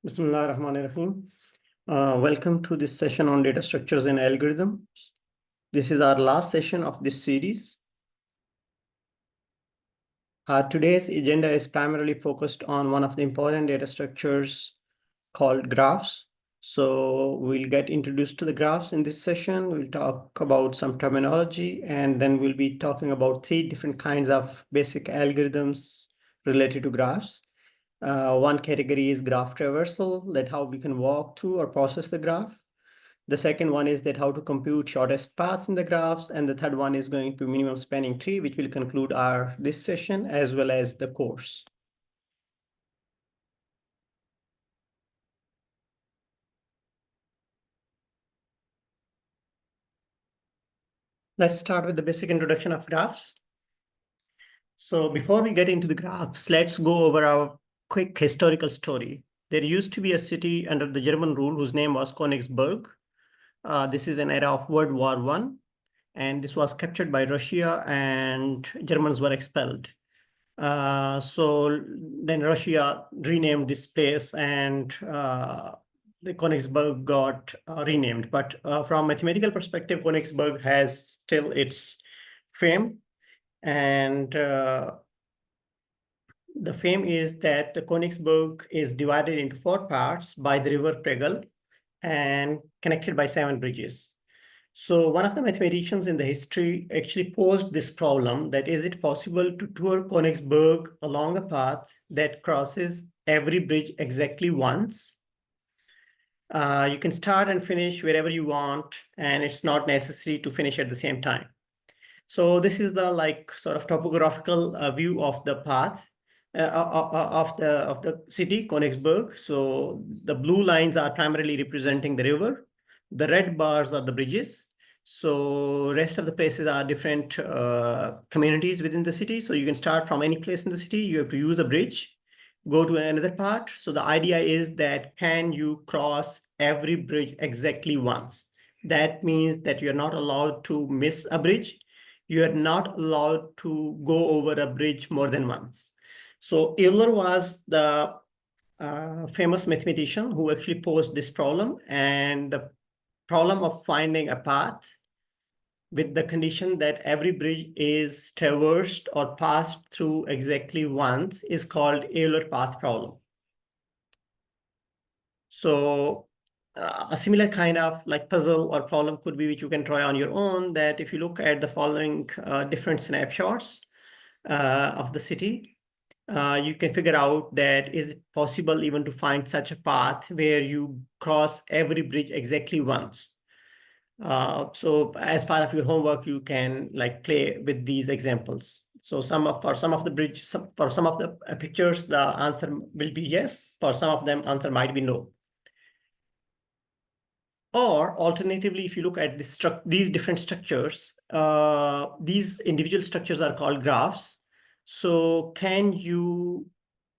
Bismillah ar-Rahman ar-Rahim. Welcome to this session on data structures and algorithms. This is our last session of this series. Today's agenda is primarily focused on one of the important data structures called graphs. So we'll get introduced to the graphs in this session. We'll talk about some terminology, and then we'll be talking about 3 different kinds of basic algorithms related to graphs. One category is graph traversal, that how we can walk through or process the graph. The second one is that how to compute shortest paths in the graphs. And the third one is going to minimum spanning tree, which will conclude this session as well as the course. Let's start with the basic introduction of graphs. So before we get into the graphs, let's go over our quick historical story. There used to be a city under the German rule whose name was Königsberg. This is an era of World War I, and this was captured by Russia, and Germans were expelled. So then Russia renamed this place, and the Königsberg got renamed. But from mathematical perspective, Königsberg has still its fame. And the fame is that the Königsberg is divided into 4 parts by the river Pregel and connected by 7 bridges. So one of the mathematicians in the history actually posed this problem, that is it possible to tour Königsberg along a path that crosses every bridge exactly once? You can start and finish wherever you want, and it's not necessary to finish at the same time. So this is the sort of topographical view of the path of the city, Königsberg. So the blue lines are primarily representing the river. The red bars are the bridges. So rest of the places are different communities within the city. So you can start from any place in the city. You have to use a bridge, go to another part. So the idea is that can you cross every bridge exactly once? That means that you're not allowed to miss a bridge. You are not allowed to go over a bridge more than once. So Euler was the famous mathematician who actually posed this problem, and the problem of finding a path with the condition that every bridge is traversed or passed through exactly once is called Euler path problem. So a similar kind of puzzle or problem could be which you can try on your own, that if you look at the following different snapshots of the city, you can figure out that is it possible even to find such a path where you cross every bridge exactly once. So as part of your homework, you can play with these examples. So for some of the pictures, the answer will be yes. For some of them, answer might be no. Or alternatively, if you look at these different structures, these individual structures are called graphs. So can you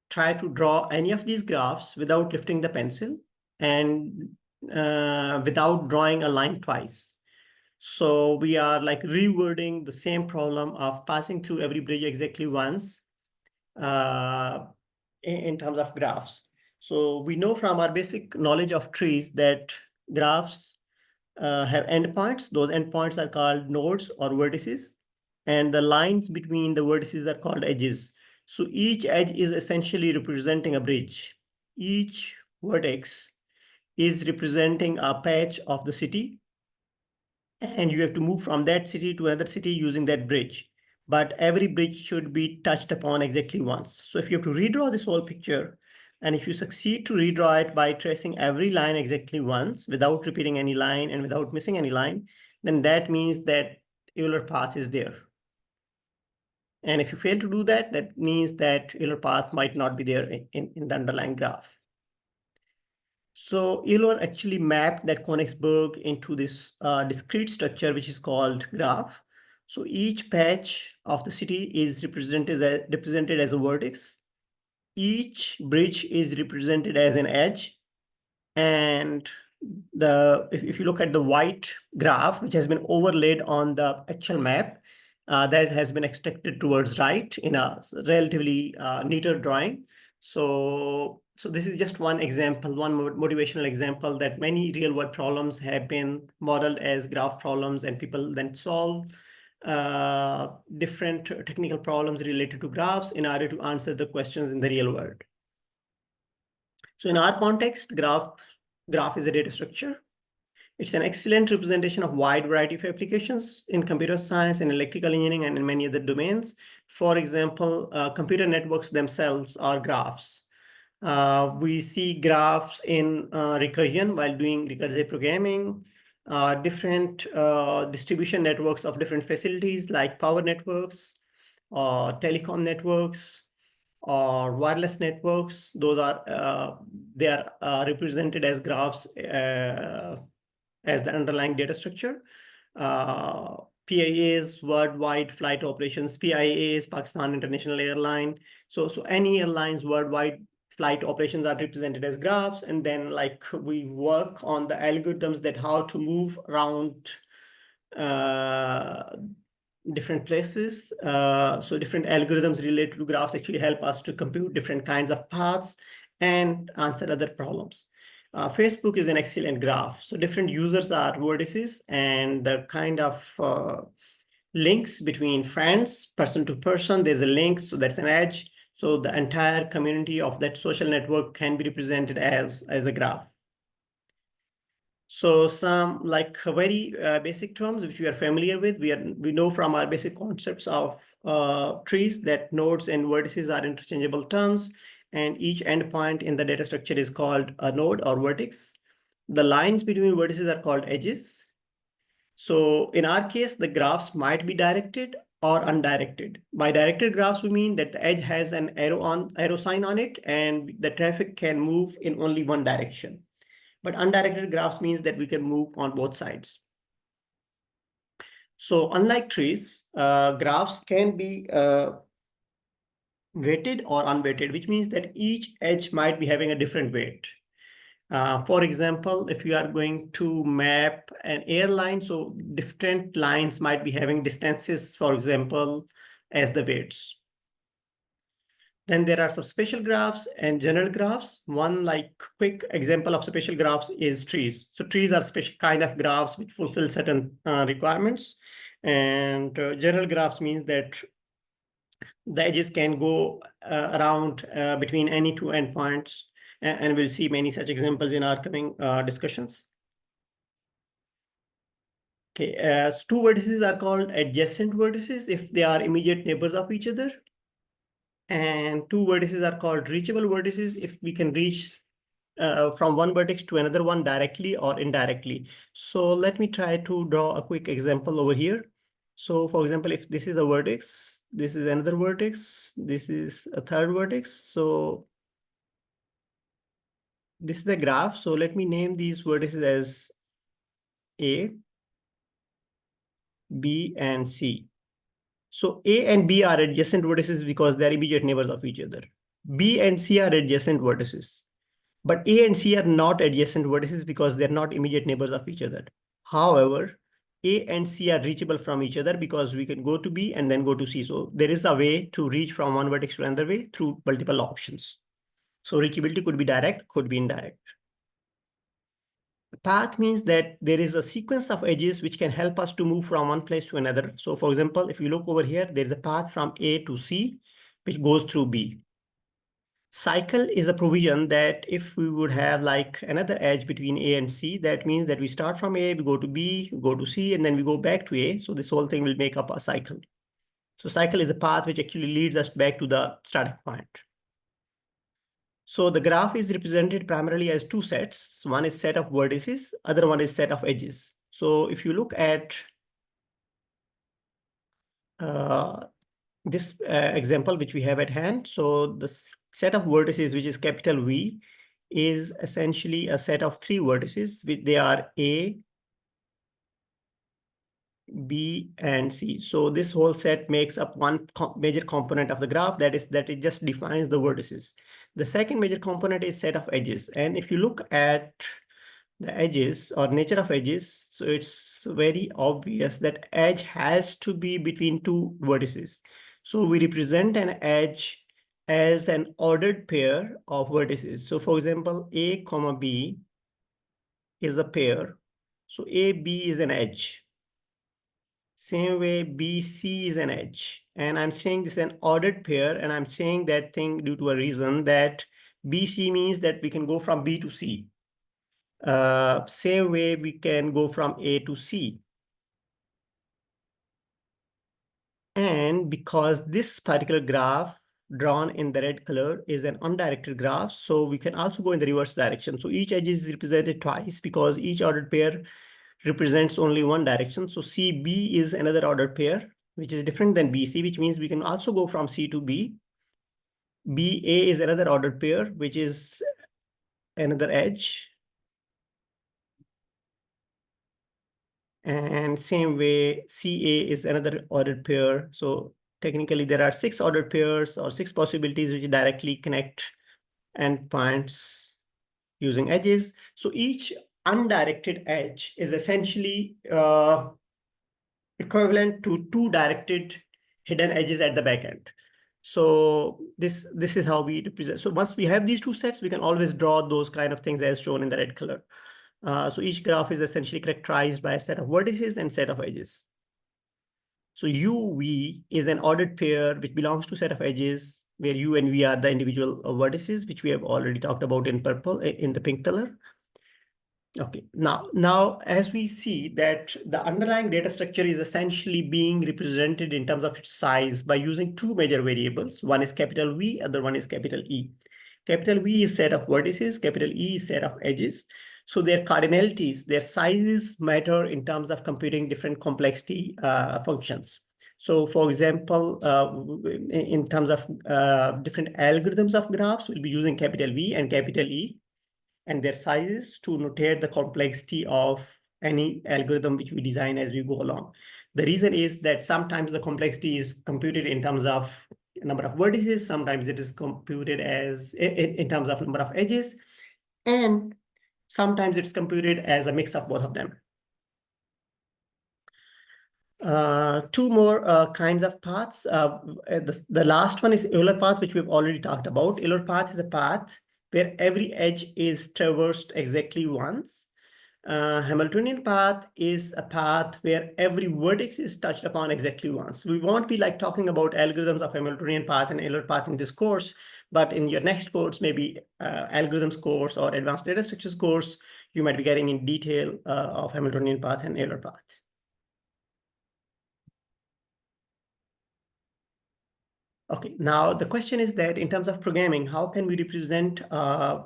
try to draw any of these graphs without lifting the pencil and without drawing a line twice? So we are rewording the same problem of passing through every bridge exactly once in terms of graphs. So we know from our basic knowledge of trees that graphs have endpoints. Those endpoints are called nodes or vertices, and the lines between the vertices are called edges. So each edge is essentially representing a bridge. Each vertex is representing a patch of the city, and you have to move from that city to another city using that bridge. But every bridge should be touched upon exactly once. So if you have to redraw this whole picture, and if you succeed to redraw it by tracing every line exactly once without repeating any line and without missing any line, then that means that Euler path is there. And if you fail to do that, that means that Euler path might not be there in the underlying graph. So Euler actually mapped that Königsberg into this discrete structure, which is called graph. So each patch of the city is represented as a vertex. Each bridge is represented as an edge. And if you look at the white graph, which has been overlaid on the actual map, that has been extracted towards right in a relatively neater drawing. So this is just one example, one motivational example that many real world problems have been modeled as graph problems, and people then solve different technical problems related to graphs in order to answer the questions in the real world. So in our context, graph is a data structure. It's an excellent representation of wide variety of applications in computer science and electrical engineering and in many other domains. For example, computer networks themselves are graphs. We see graphs in recursion while doing recursive programming, different distribution networks of different facilities like power networks or telecom networks or wireless networks. Those are they are represented as graphs as the underlying data structure. PIAs, worldwide flight operations, PIAs, Pakistan International Airline. So any airlines worldwide flight operations are represented as graphs. And then like we work on the algorithms that how to move around different places. So different algorithms related to graphs actually help us to compute different kinds of paths and answer other problems. Facebook is an excellent graph. So different users are vertices, and the kind of links between friends, person to person, there's a link, so that's an edge. So the entire community of that social network can be represented as a graph. So some like very basic terms which we are familiar with, we know from our basic concepts of trees that nodes and vertices are interchangeable terms, and each endpoint in the data structure is called a node or vertex. The lines between vertices are called edges. So in our case, the graphs might be directed or undirected. By directed graphs, we mean that the edge has an arrow sign on it, and the traffic can move in only one direction. But undirected graphs means that we can move on both sides. So unlike trees, graphs can be weighted or unweighted, which means that each edge might be having a different weight. For example, if you are going to map an airline, so different lines might be having distances, for example, as the weights. Then there are some spatial graphs and general graphs. One like quick example of spatial graphs is trees. So trees are special kind of graphs which fulfill certain requirements. And general graphs means that the edges can go around between any two endpoints. And we'll see many such examples in our coming discussions. Okay, two vertices are called adjacent vertices if they are immediate neighbors of each other. And two vertices are called reachable vertices if we can reach from one vertex to another one directly or indirectly. So let me try to draw a quick example over here. So for example, if this is a vertex, this is another vertex, this is a third vertex. So this is the graph. So let me name these vertices as A, B, and C. So A and B are adjacent vertices because they're immediate neighbors of each other. B and C are adjacent vertices. But A and C are not adjacent vertices because they're not immediate neighbors of each other. However, A and C are reachable from each other because we can go to B and then go to C. So there is a way to reach from one vertex to another way through multiple options. So reachability could be direct, could be indirect. Path means that there is a sequence of edges which can help us to move from one place to another. So for example, if you look over here, there's a path from A to C, which goes through B. Cycle is a provision that if we would have like another edge between A and C, that means that we start from A, we go to B, we go to C, and then we go back to A. So this whole thing will make up a cycle. So cycle is a path which actually leads us back to the starting point. So the graph is represented primarily as two sets. One is set of vertices, other one is set of edges. So if you look at this example which we have at hand, so the set of vertices, which is capital V, is essentially a set of three vertices, which they are A, B, and C. So this whole set makes up one major component of the graph, that is that it just defines the vertices. The second major component is set of edges. And if you look at the edges or nature of edges, so it's very obvious that edge has to be between two vertices. So we represent an edge as an ordered pair of vertices. So for example, A comma B is a pair. So AB is an edge. Same way BC is an edge. And I'm saying this is an ordered pair, and I'm saying that thing due to a reason that BC means that we can go from B to C. Same way we can go from A to C. And because this particular graph drawn in the red color is an undirected graph, so we can also go in the reverse direction. So each edge is represented twice because each ordered pair represents only one direction. So CB is another ordered pair, which is different than BC, which means we can also go from C to B. BA is another ordered pair, which is another edge. And same way, CA is another ordered pair. So technically there are 6 ordered pairs or 6 possibilities which directly connect endpoints using edges. So each undirected edge is essentially equivalent to 2 directed hidden edges at the back end. So this is how we represent. So once we have these two sets, we can always draw those kind of things as shown in the red color. So each graph is essentially characterized by a set of vertices and set of edges. So UV is an ordered pair which belongs to a set of edges where U and V are the individual vertices, which we have already talked about in purple, in the pink color. Okay, now as we see that the underlying data structure is essentially being represented in terms of its size by using two major variables. One is capital V, other one is capital E. Capital V is set of vertices, capital E is set of edges. So their cardinalities, their sizes matter in terms of computing different complexity functions. So for example, in terms of different algorithms of graphs, we'll be using capital V and capital E and their sizes to notate the complexity of any algorithm which we design as we go along. The reason is that sometimes the complexity is computed in terms of number of vertices, sometimes it is computed as in terms of number of edges, and sometimes it's computed as a mix of both of them. Two more kinds of paths. The last one is Euler path, which we've already talked about. Euler path is a path where every edge is traversed exactly once. Hamiltonian path is a path where every vertex is touched upon exactly once. We won't be like talking about algorithms of Hamiltonian path and Euler path in this course, but in your next course, maybe algorithms course or advanced data structures course, you might be getting in detail of Hamiltonian path and Euler path. Okay, now the question is that in terms of programming, how can we represent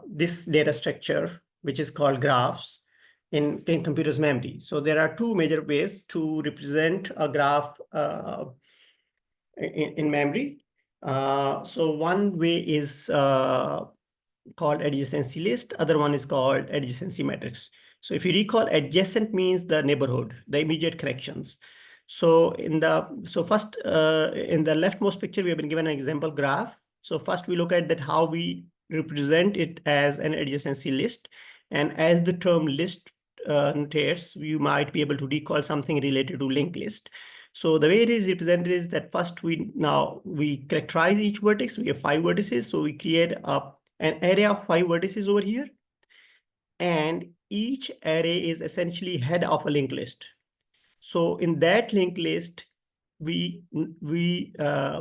this data structure, which is called graphs, in computer's memory? So there are two major ways to represent a graph in memory. So one way is called adjacency list. Other one is called adjacency matrix. So if you recall, adjacent means the neighborhood, the immediate connections. So first in the leftmost picture, we have been given an example graph. So first we look at that how we represent it as an adjacency list. And as the term list notates, you might be able to recall something related to linked list. So the way it is represented is that first we characterize each vertex. We have 5 vertices. So we create an array of 5 vertices over here. And each array is essentially head of a linked list. So in that linked list, we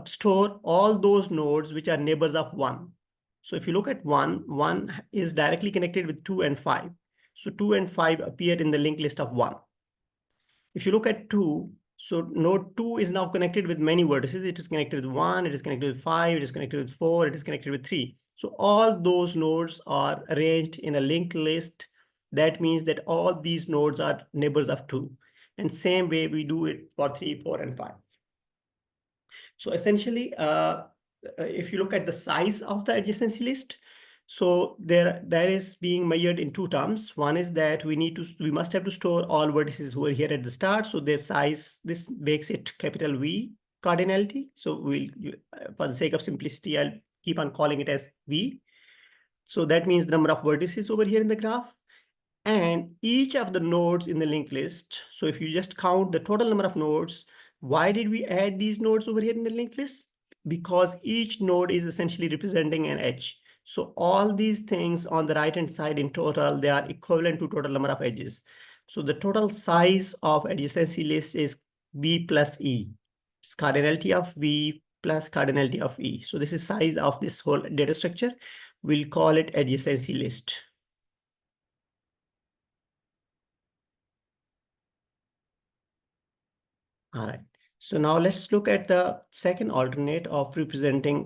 store all those nodes which are neighbors of 1. So if you look at 1 is directly connected with 2 and 5. So 2 and 5 appear in the linked list of 1. If you look at 2, so node 2 is now connected with many vertices. It is connected with 1, it is connected with 5, it is connected with 4, it is connected with 3. So all those nodes are arranged in a linked list. That means that all these nodes are neighbors of 2. And same way we do it for 3, 4, and 5. So essentially, if you look at the size of the adjacency list, so that is being measured in 2 terms. One is that we must have to store all vertices who are here at the start. So their size, this makes it capital V cardinality. So for the sake of simplicity, I'll keep on calling it as V. So that means the number of vertices over here in the graph. And each of the nodes in the linked list. So if you just count the total number of nodes, why did we add these nodes over here in the linked list? because each node is essentially representing an edge. So all these things on the right-hand side in total, they are equivalent to total number of edges. So the total size of adjacency list is V plus E. It's cardinality of V plus cardinality of E. So this is size of this whole data structure. We'll call it adjacency list. All right. So now let's look at the second alternate of representing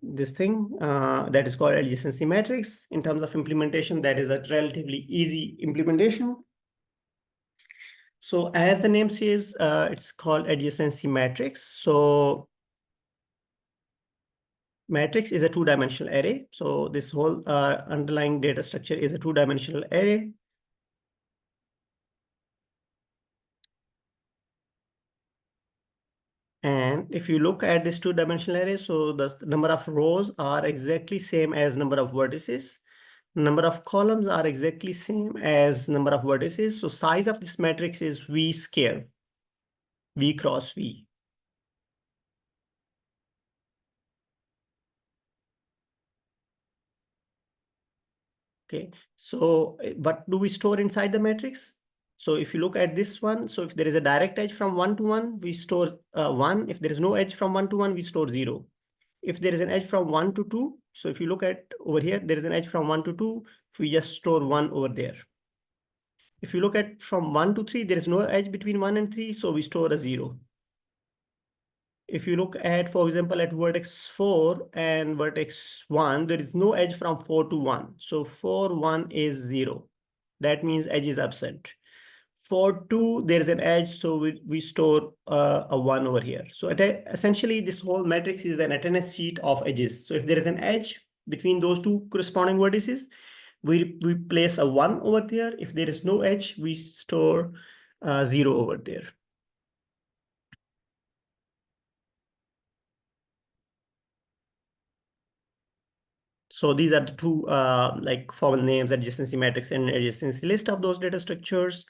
this thing that is called adjacency matrix. In terms of implementation, that is a relatively easy implementation. So as the name says, it's called adjacency matrix. So matrix is a two-dimensional array. So this whole underlying data structure is a two-dimensional array. And if you look at this two-dimensional array, so the number of rows are exactly same as number of vertices. Number of columns are exactly same as number of vertices. So size of this matrix is V square, V cross V. Okay, so what do we store inside the matrix? So if you look at this one, so if there is a direct edge from 1 to 1, we store 1. If there is no edge from 1 to 1, we store 0. If there is an edge from 1 to 2, so if you look at over here, there is an edge from 1 to 2, we just store 1 over there. If you look at from 1 to 3, there is no edge between 1 and 3, so we store a 0. If you look at, for example, at vertex 4 and vertex 1, there is no edge from 4 to 1. So 4, 1 is 0. That means edge is absent. For 2, there is an edge, so we store a 1 over here. So essentially, this whole matrix is an attendance sheet of edges. So if there is an edge between those two corresponding vertices, we place a 1 over there. If there is no edge, we store 0 over there. So these are the two like formal names, adjacency matrix and adjacency list of those data structures.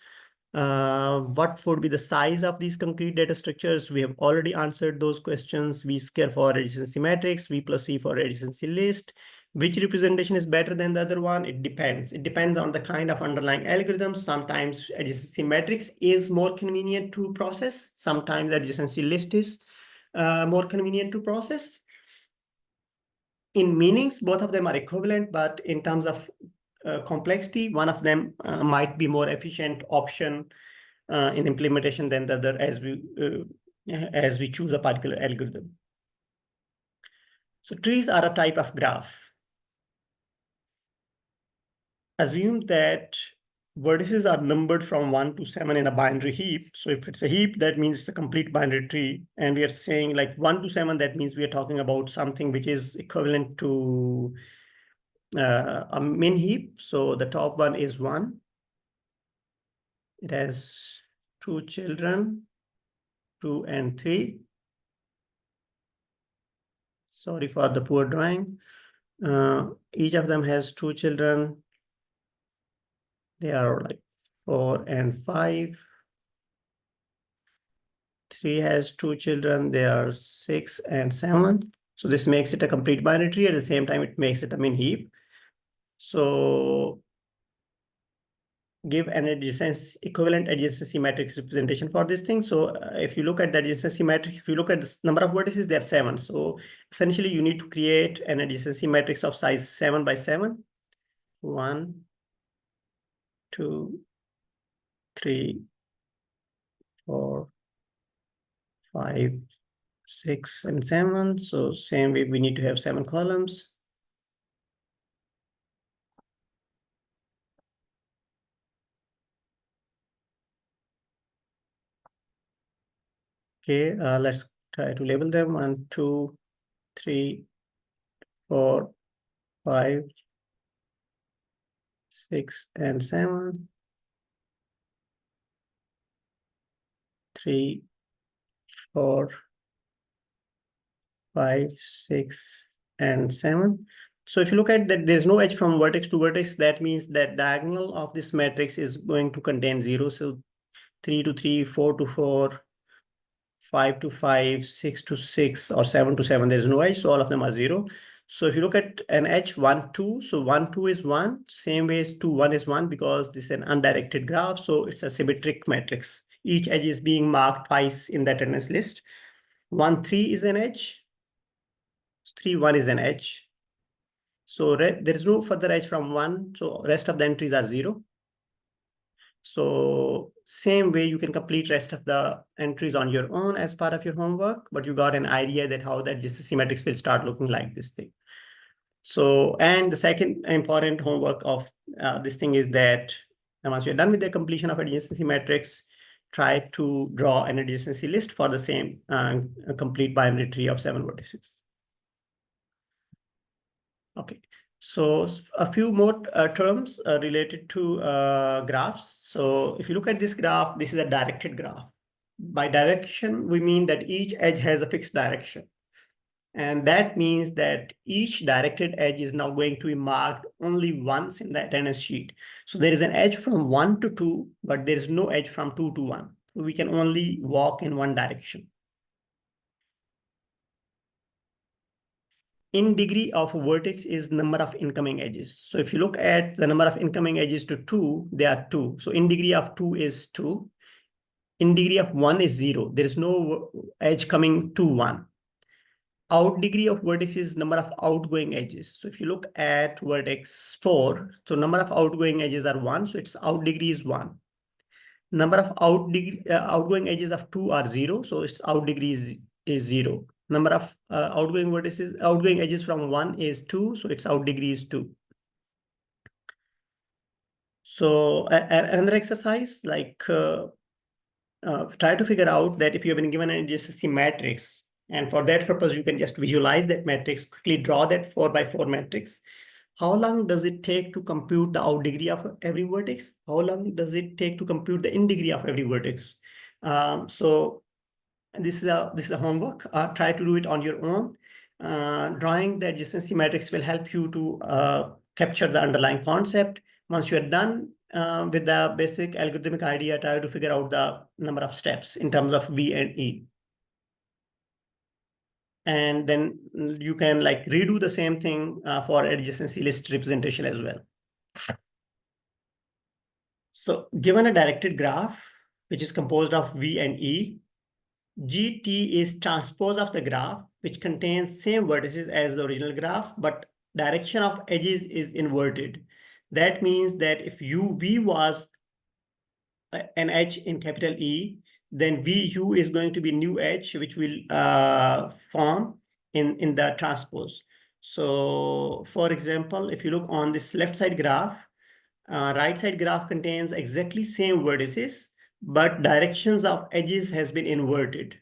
What would be the size of these concrete data structures? We have already answered those questions. V square for adjacency matrix, V plus C for adjacency list. Which representation is better than the other one? It depends. It depends on the kind of underlying algorithm. Sometimes adjacency matrix is more convenient to process. Sometimes adjacency list is more convenient to process. In meanings, both of them are equivalent, but in terms of complexity, one of them might be more efficient option in implementation than the other as we choose a particular algorithm. So trees are a type of graph. Assume that vertices are numbered from 1 to 7 in a binary heap. So if it's a heap, that means it's a complete binary tree. And we are saying like 1 to 7, that means we are talking about something which is equivalent to a min heap. So the top one is 1. It has 2 children, 2 and 3. Sorry for the poor drawing. Each of them has 2 children. They are like 4 and 5. 3 has 2 children. They are 6 and 7. So this makes it a complete binary tree. At the same time, it makes it a min heap. So give an equivalent adjacency matrix representation for this thing. So if you look at the adjacency matrix, if you look at the number of vertices, there are 7. So essentially, you need to create an adjacency matrix of size 7 by 7. 1, 2, 3, 4, 5, 6, and 7. So same way, we need to have 7 columns. Okay, let's try to label them. 1, 2, 3, 4, 5, 6, and 7. 3, 4, 5, 6, and 7. So if you look at that, there's no edge from vertex to vertex. That means that diagonal of this matrix is going to contain 0. So 3 to 3, 4 to 4, 5 to 5, 6 to 6, or 7 to 7, there is no edge, so all of them are 0. So if you look at an edge 1, 2, so 1, 2 is 1, same way as 2, 1 is 1, because this is an undirected graph, so it's a symmetric matrix. Each edge is being marked twice in the attendance list. 1, 3 is an edge, 3, 1 is an edge. So there is no further edge from 1, so rest of the entries are 0. So same way you can complete rest of the entries on your own as part of your homework, but you got an idea that how that GCC matrix will start looking like this thing. So, and the second important homework of this thing is that once you're done with the completion of adjacency matrix, try to draw an adjacency list for the same complete binary tree of 7 vertices. Okay, so a few more terms related to graphs. So if you look at this graph, this is a directed graph. By direction, we mean that each edge has a fixed direction. And that means that each directed edge is now going to be marked only once in the attendance sheet. So there is an edge from 1 to 2, but there is no edge from 2 to 1. We can only walk in one direction. In degree of vertex is number of incoming edges. So if you look at the number of incoming edges to 2, they are 2. So in degree of 2 is 2. In degree of 1 is 0. There is no edge coming to 1. Out degree of vertex is number of outgoing edges. So if you look at vertex 4, so number of outgoing edges are 1. So its out degree is 1. Number of outgoing edges of 2 are 0. So its out degree is 0. Number of outgoing edges from 1 is 2, so its out degree is 2. So another exercise, like try to figure out that if you have been given an adjacency matrix, and for that purpose, you can just visualize that matrix, quickly draw that 4 by 4 matrix. How long does it take to compute the out degree of every vertex? How long does it take to compute the in degree of every vertex? So this is a homework. Try to do it on your own. Drawing the adjacency matrix will help you to capture the underlying concept. Once you're done with the basic algorithmic idea, try to figure out the number of steps in terms of V and E. And then you can like redo the same thing for adjacency list representation as well. So given a directed graph, which is composed of V and E, GT is transpose of the graph, which contains same vertices as the original graph, but direction of edges is inverted. That means that if UV was an edge in capital E, then VU is going to be new edge, which will form in the transpose. So for example, if you look on this left side graph, right side graph contains exactly same vertices, but directions of edges has been inverted.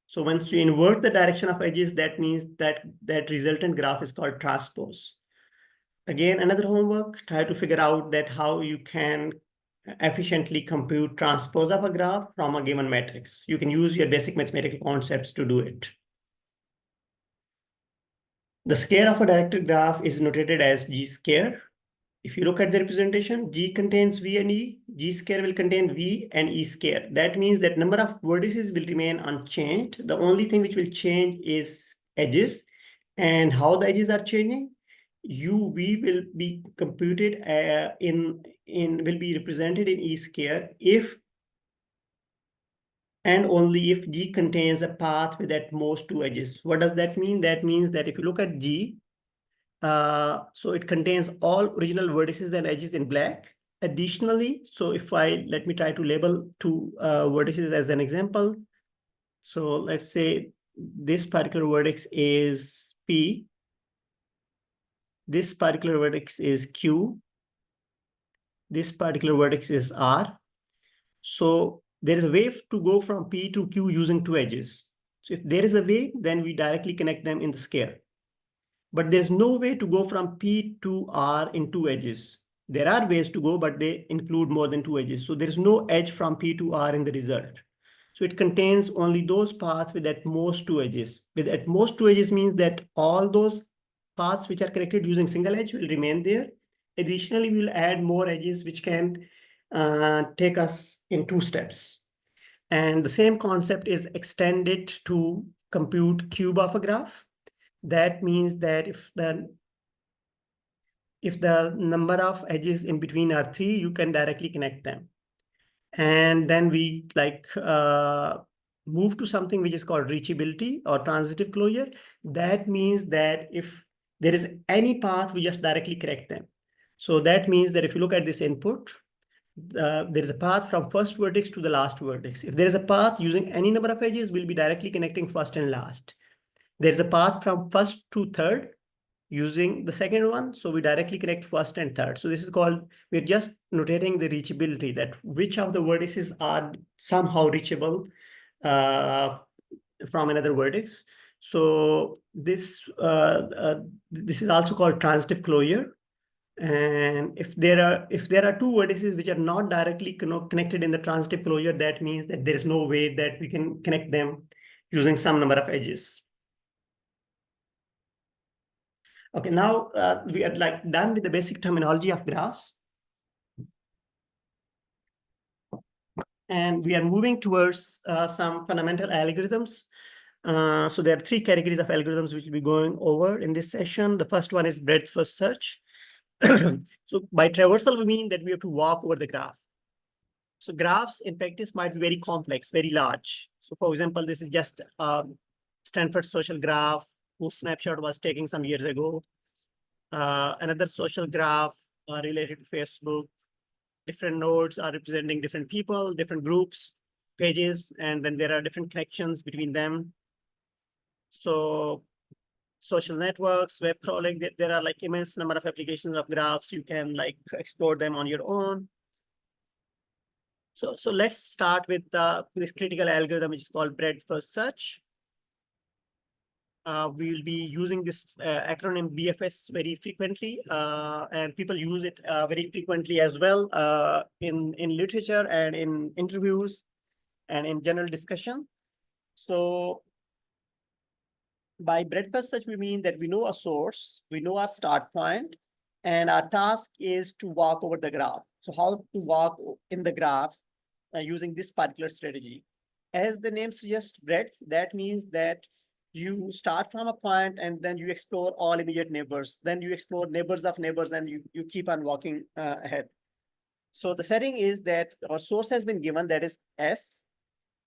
So once you invert the direction of edges, that means that resultant graph is called transpose. Again, another homework, try to figure out that how you can efficiently compute transpose of a graph from a given matrix. You can use your basic mathematical concepts to do it. The square of a directed graph is notated as G square. If you look at the representation, G contains V and E, G square will contain V and E square. That means that number of vertices will remain unchanged. The only thing which will change is edges. And how the edges are changing? UV will be computed will be represented in E square if and only if G contains a path with at most 2 edges. What does that mean? That means that if you look at G, so it contains all original vertices and edges in black. Additionally, so if let me try to label 2 vertices as an example. So let's say this particular vertex is P. This particular vertex is Q. This particular vertex is R. So there is a way to go from P to Q using 2 edges. So if there is a way, then we directly connect them in the square. But there's no way to go from P to R in 2 edges. There are ways to go, but they include more than 2 edges. So there's no edge from P to R in the result. So it contains only those paths with at most 2 edges. With at most 2 edges means that all those paths which are connected using single edge will remain there. Additionally, we'll add more edges which can take us in 2 steps. And the same concept is extended to compute cube of a graph. That means that if the number of edges in between are 3, you can directly connect them. And then we move to something which is called reachability or transitive closure. That means that if there is any path, we just directly connect them. So that means that if you look at this input, there is a path from first vertex to the last vertex. If there is a path using any number of edges, we'll be directly connecting first and last. There's a path from first to third using the second one. So we directly connect first and third. So this is called, we're just notating the reachability, that which of the vertices are somehow reachable from another vertex. So this is also called transitive closure. And if there are two vertices which are not directly connected in the transitive closure, that means that there is no way that we can connect them using some number of edges. Okay, now we are done with the basic terminology of graphs. And we are moving towards some fundamental algorithms. So there are 3 categories of algorithms which we'll be going over in this session. The first one is breadth first search. So by traversal, we mean that we have to walk over the graph. So graphs in practice might be very complex, very large. So for example, this is just Stanford social graph whose snapshot was taken some years ago. Another social graph related to Facebook. Different nodes are representing different people, different groups, pages, and then there are different connections between them. So social networks, web crawling, there are like immense number of applications of graphs. You can like explore them on your own. So let's start with this critical algorithm, which is called breadth first search. We will be using this acronym BFS very frequently, and people use it very frequently as well in literature and in interviews and in general discussion. So by breadth first search, we mean that we know a source, we know our start point, and our task is to walk over the graph. So how to walk in the graph using this particular strategy. As the name suggests, breadth, that means that you start from a point and then you explore all immediate neighbors. Then you explore neighbors of neighbors, and you keep on walking ahead. So the setting is that our source has been given, that is S.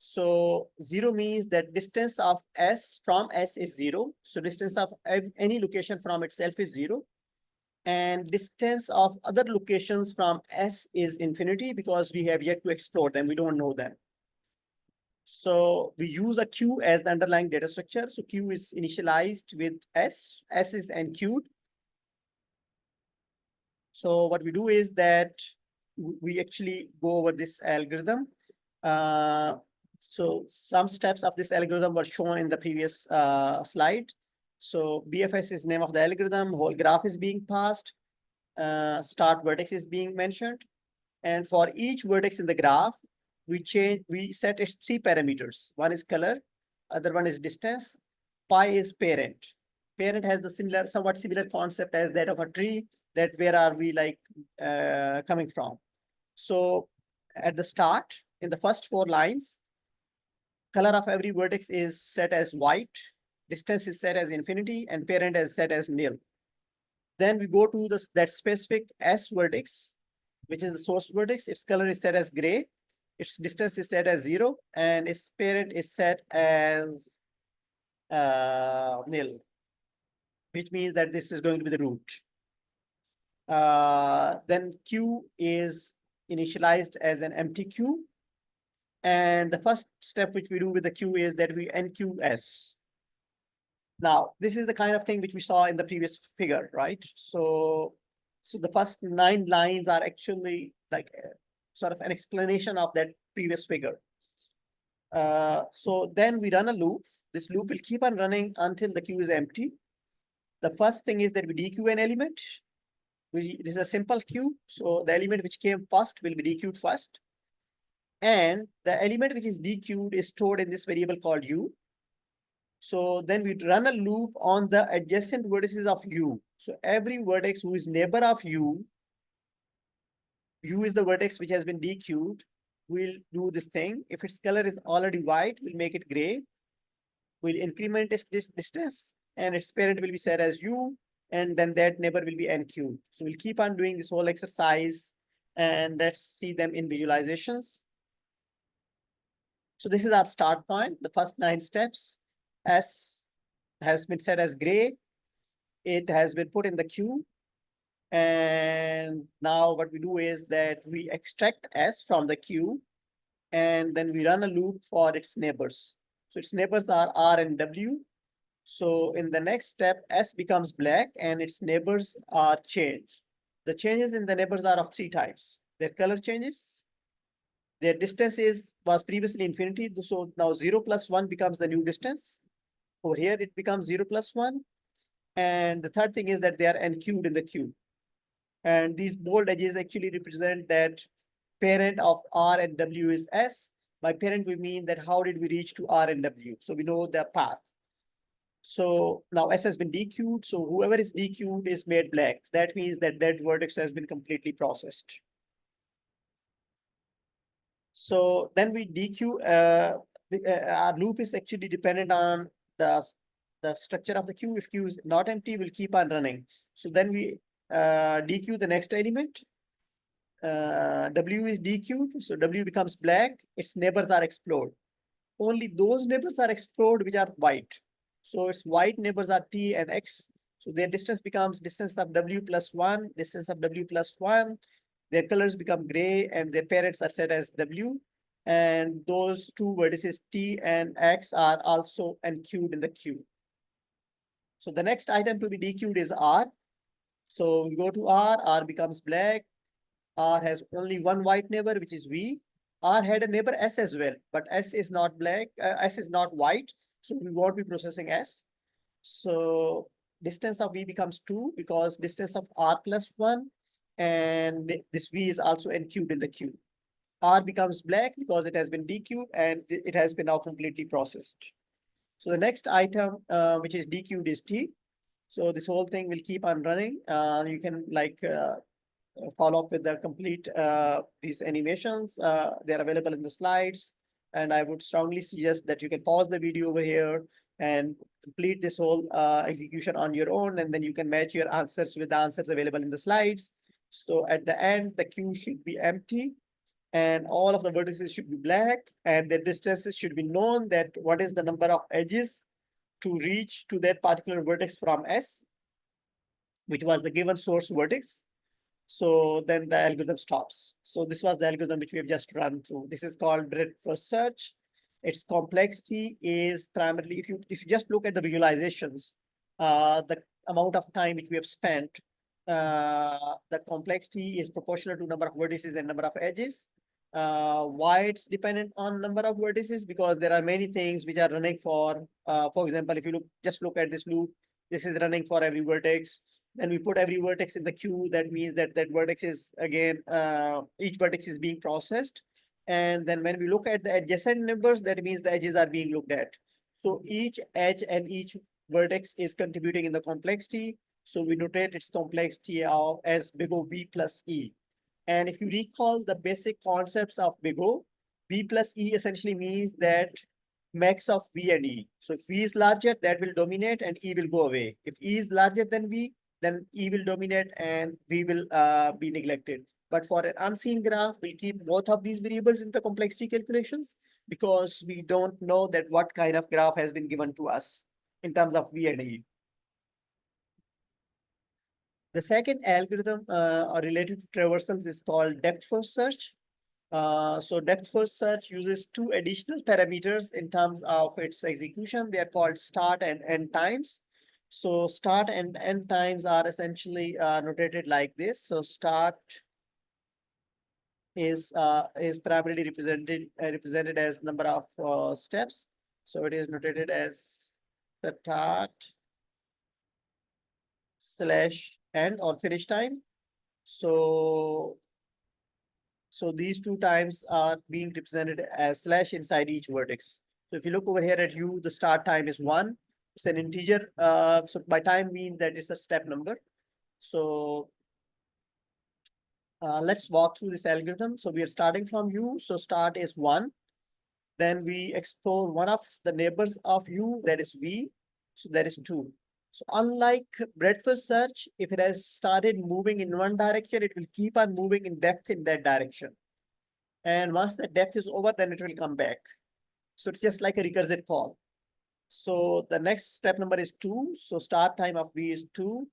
So 0 means that distance of S from S is 0. So distance of any location from itself is 0. And distance of other locations from S is infinity because we have yet to explore them. We don't know them. So we use a Q as the underlying data structure. So Q is initialized with S. S is enqueued. So what we do is that we actually go over this algorithm. So some steps of this algorithm were shown in the previous slide. So BFS is name of the algorithm, whole graph is being passed, start vertex is being mentioned. And for each vertex in the graph, we set its 3 parameters. One is color, other one is distance, pi is parent. Parent has the somewhat similar concept as that of a tree, that where are we like coming from. So at the start, in the first 4 lines, color of every vertex is set as white, distance is set as infinity, and parent is set as nil. Then we go to that specific S vertex, which is the source vertex. Its color is set as gray, its distance is set as 0, and its parent is set as nil, which means that this is going to be the root. Then Q is initialized as an empty Q. And the first step which we do with the Q is that we NQS. Now, this is the kind of thing which we saw in the previous figure, right? So the first 9 lines are actually like sort of an explanation of that previous figure. So then we run a loop. This loop will keep on running until the queue is empty. The first thing is that we dequeue an element. This is a simple queue. So the element which came first will be dequeued first. And the element which is dequeued is stored in this variable called U. So then we run a loop on the adjacent vertices of U. So every vertex who is neighbor of U, U is the vertex which has been dequeued. we'll do this thing. If its color is already white, we'll make it gray. We'll increment this distance, and its parent will be set as u, and then that neighbor will be n cubed. So we'll keep on doing this whole exercise, and let's see them in visualizations. So this is our start point, the first 9 steps. S has been set as gray. It has been put in the queue. And now what we do is that we extract S from the queue, and then we run a loop for its neighbors. So its neighbors are R and W. So in the next step, S becomes black and its neighbors are changed. The changes in the neighbors are of 3 types. Their color changes, their distance was previously infinity. So now 0 plus 1 becomes the new distance. Over here, it becomes 0 plus 1. And the third thing is that they are n cubed in the queue. And these bold edges actually represent that parent of R and W is S. By parent, we mean that how did we reach to R and W? So we know the path. So now S has been dequeued. So whoever is dequeued is made black. That means that that vertex has been completely processed. So then we dequeue. Our loop is actually dependent on the structure of the queue. If queue is not empty, we'll keep on running. So then we dequeue the next element. W is dequeued, so W becomes black. Its neighbors are explored. Only those neighbors are explored which are white. So its white neighbors are T and X. So their distance becomes distance of W plus 1, distance of W plus 1. Their colors become gray and their parents are set as W. And those 2 vertices T and X are also enqueued in the queue. So the next item to be dequeued is R. So we go to R becomes black. R has only one white neighbor, which is V. R had a neighbor S as well, but S is not black, S is not white, so we won't be processing S. So distance of V becomes 2 because distance of R plus 1, and this V is also enqueued in the queue. R becomes black because it has been dequeued and it has been now completely processed. So the next item, which is dequeued, is T. So this whole thing will keep on running. You can follow up with the complete these animations. They're available in the slides. And I would strongly suggest that you can pause the video over here and complete this whole execution on your own. And then you can match your answers with the answers available in the slides. So at the end, the queue should be empty and all of the vertices should be black and the distances should be known, that what is the number of edges to reach to that particular vertex from S, which was the given source vertex. So then the algorithm stops. So this was the algorithm which we have just run through. This is called breadth first search. Its complexity is primarily, if you just look at the visualizations, the amount of time which we have spent, the complexity is proportional to number of vertices and number of edges. Why it's dependent on number of vertices? Because there are many things which are running for example, if you just look at this loop, this is running for every vertex. Then we put every vertex in the queue. That means that that vertex is again, each vertex is being processed. And then when we look at the adjacent neighbors, that means the edges are being looked at. So each edge and each vertex is contributing in the complexity. So we notate its complexity as big O V plus E. And if you recall the basic concepts of big O, V plus E essentially means that max of V and E. So if V is larger, that will dominate and E will go away. If E is larger than V, then E will dominate and V will be neglected. But for an unseen graph, we'll keep both of these variables in the complexity calculations because we don't know that what kind of graph has been given to us in terms of V and E. The second algorithm related to traversals is called depth first search. So depth first search uses 2 additional parameters in terms of its execution. They are called start and end times. So start and end times are essentially notated like this. So start is primarily represented as number of steps. So it is notated as start slash end or finish time. So these 2 times are being represented as slash inside each vertex. So if you look over here at U, the start time is 1. It's an integer. So by time means that it's a step number. So Let's walk through this algorithm. So we are starting from U. So start is 1. Then we explore one of the neighbors of U, that is V. So that is 2. So unlike breadth first search, if it has started moving in one direction, it will keep on moving in depth in that direction. And once the depth is over, then it will come back. So it's just like a recursive call. So the next step number is 2. So start time of V is 2.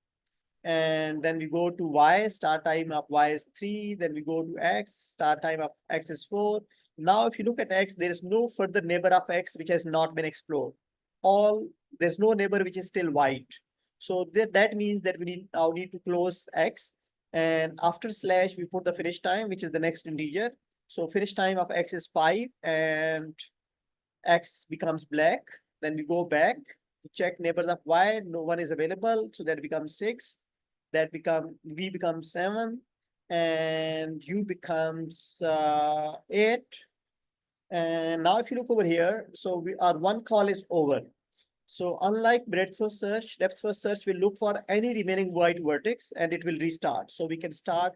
And then we go to Y, start time of Y is 3. Then we go to X, start time of X is 4. Now, if you look at X, there is no further neighbor of X which has not been explored. There's no neighbor which is still white. So that means that we now need to close X. And after slash, we put the finish time, which is the next integer. So finish time of X is 5 and X becomes black. Then we go back to check neighbors of Y. No one is available. So that becomes 6. V becomes 7. And U becomes 8. And now if you look over here, so our one call is over. So unlike breadth first search, depth first search will look for any remaining white vertex and it will restart. So we can start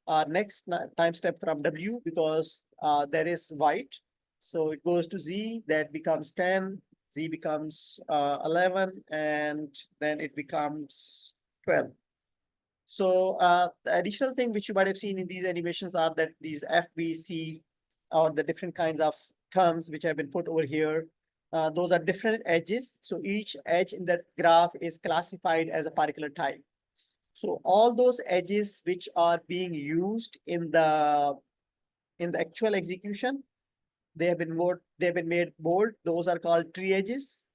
our next time step from W because there is white. So it goes to Z, that becomes 10, Z becomes 11, and then it becomes 12. So the additional thing which you might have seen in these animations are that these FBC or the different kinds of terms which have been put over here, those are different edges. So each edge in that graph is classified as a particular type. So all those edges which are being used in the actual execution, they have been made bold. Those are called tree edges.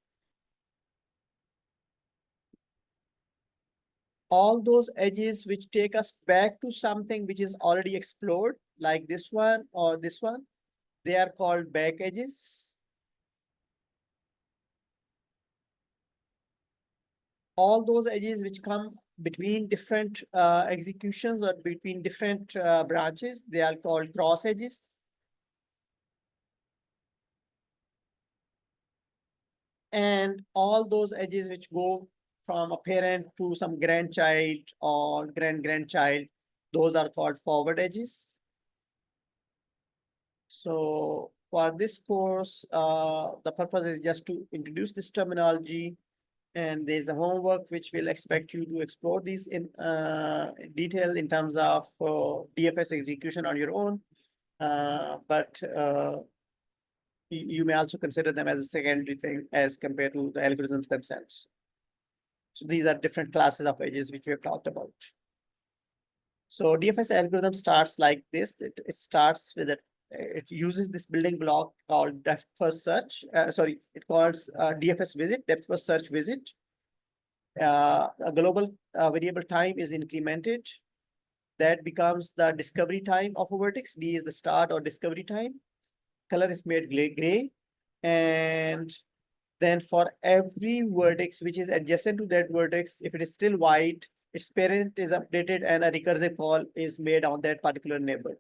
All those edges which take us back to something which is already explored, like this one or this one, they are called back edges. All those edges which come between different executions or between different branches, they are called cross edges. And all those edges which go from a parent to some grandchild or grandchild, those are called forward edges. So for this course, the purpose is just to introduce this terminology, and there's a homework which will expect you to explore these in detail in terms of DFS execution on your own. But you may also consider them as a secondary thing as compared to the algorithms themselves. So these are different classes of edges which we have talked about. So DFS algorithm starts like this. It starts with it uses this building block called depth first search. It calls DFS visit, depth first search visit. A global variable time is incremented. That becomes the discovery time of a vertex. D is the start or discovery time. Color is made gray. And then for every vertex which is adjacent to that vertex, if it is still white, its parent is updated and a recursive call is made on that particular neighbor.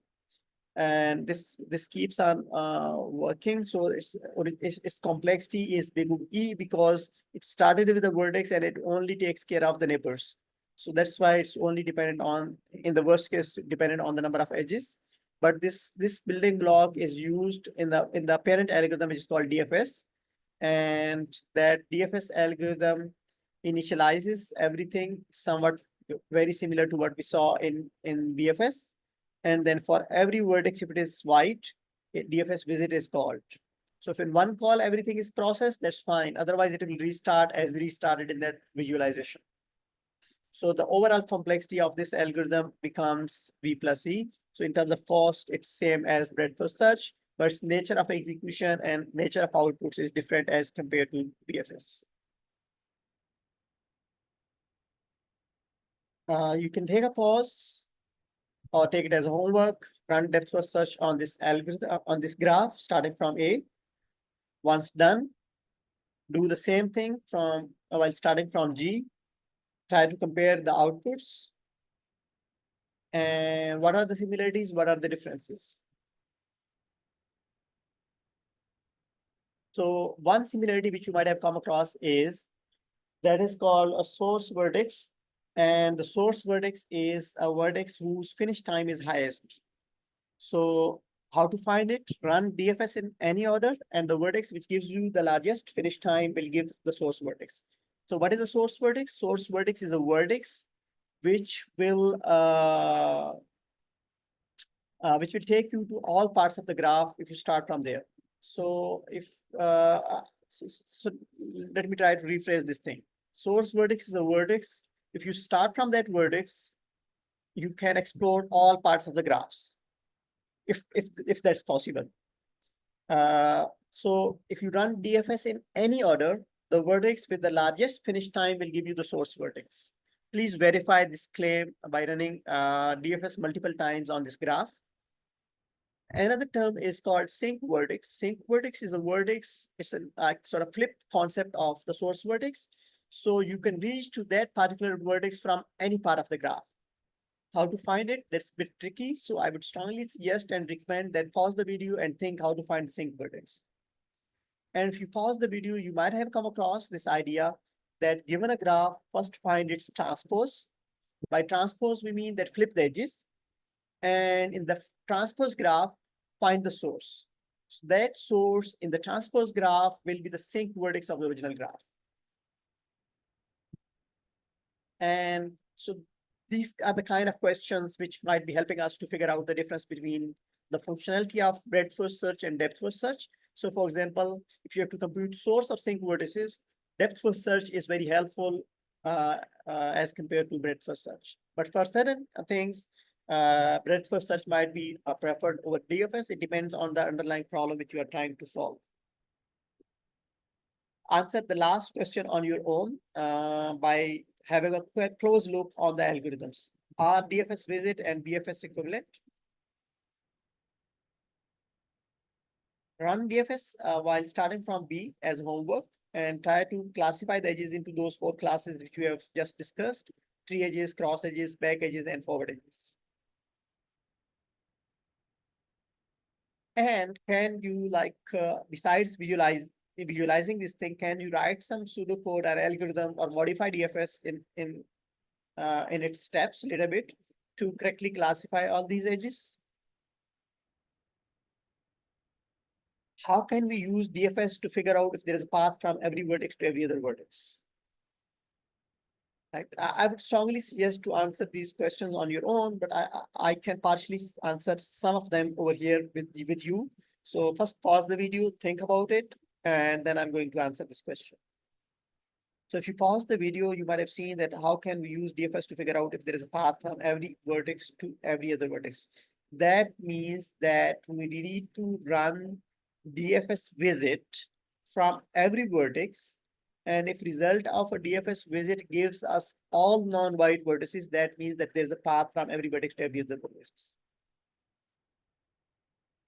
And this keeps on working. So its complexity is big E because it started with a vertex and it only takes care of the neighbors. So that's why it's only dependent on, in the worst case, dependent on the number of edges. But this building block is used in the parent algorithm, which is called DFS. And that DFS algorithm initializes everything somewhat very similar to what we saw in BFS. And then for every vertex, if it is white, DFS visit is called. So if in one call everything is processed, that's fine. Otherwise, it will restart as we restarted in that visualization. So the overall complexity of this algorithm becomes V plus E. So in terms of cost, it's same as breadth first search, but its nature of execution and nature of outputs is different as compared to BFS. You can take a pause or take it as a homework, run depth first search on this algorithm, on this graph, starting from A. Once done, do the same thing from while starting from G. Try to compare the outputs. And what are the similarities? What are the differences? So one similarity which you might have come across is that is called a source vertex. And the source vertex is a vertex whose finish time is highest. So how to find it? Run DFS in any order, and the vertex which gives you the largest finish time will give the source vertex. So what is a source vertex? Source vertex is a vertex which will take you to all parts of the graph if you start from there. So if so let me try to rephrase this thing. Source vertex is a vertex. If you start from that vertex, you can explore all parts of the graphs, if that's possible. So if you run DFS in any order, the vertex with the largest finish time will give you the source vertex. Please verify this claim by running DFS multiple times on this graph. Another term is called sync vertex. Sync vertex is a vertex, it's a sort of flipped concept of the source vertex. So you can reach to that particular vertex from any part of the graph. How to find it? That's a bit tricky. So I would strongly suggest and recommend that pause the video and think how to find the sync vertex. And if you pause the video, you might have come across this idea that given a graph, first find its transpose. By transpose, we mean that flip the edges. And in the transpose graph, find the source. So that source in the transpose graph will be the sync vertex of the original graph. And so these are the kind of questions which might be helping us to figure out the difference between the functionality of breadth first search and depth first search. So for example, if you have to compute source of sync vertices, depth first search is very helpful as compared to breadth first search. But for certain things, breadth first search might be preferred over DFS. It depends on the underlying problem which you are trying to solve. Answer the last question on your own by having a quick close look on the algorithms. Are DFS visit and BFS equivalent? Run DFS while starting from B as homework and try to classify the edges into those 4 classes which we have just discussed: tree edges, cross edges, back edges, and forward edges. And can you, besides visualizing this thing, can you write some pseudocode or algorithm or modify DFS in its steps a little bit to correctly classify all these edges? How can we use DFS to figure out if there is a path from every vertex to every other vertex? Right. I would strongly suggest to answer these questions on your own, but I can partially answer some of them over here with you. So first pause the video, think about it, and then I'm going to answer this question. So if you pause the video, you might have seen that how can we use DFS to figure out if there is a path from every vertex to every other vertex. That means that we need to run DFS visit from every vertex. And if result of a DFS visit gives us all non-white vertices, that means that there's a path from every vertex to every other vertex.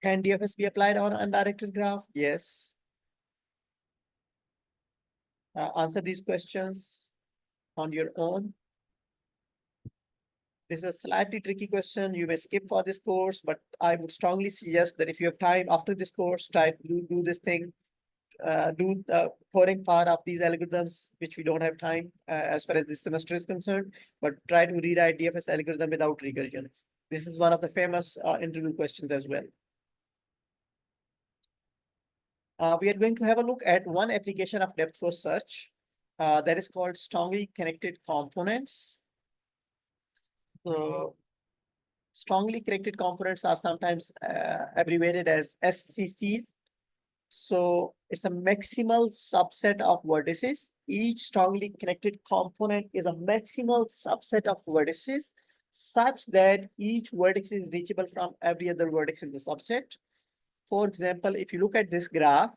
Can DFS be applied on an undirected graph? Yes. Answer these questions on your own. This is a slightly tricky question. You may skip for this course, but I would strongly suggest that if you have time after this course, try to do this thing. Do the coding part of these algorithms, which we don't have time as far as this semester is concerned, but try to rewrite DFS algorithm without recursion. This is one of the famous interview questions as well. We are going to have a look at one application of depth first search that is called strongly connected components. So strongly connected components are sometimes abbreviated as SCCs. So it's a maximal subset of vertices. Each strongly connected component is a maximal subset of vertices such that each vertex is reachable from every other vertex in the subset. For example, if you look at this graph,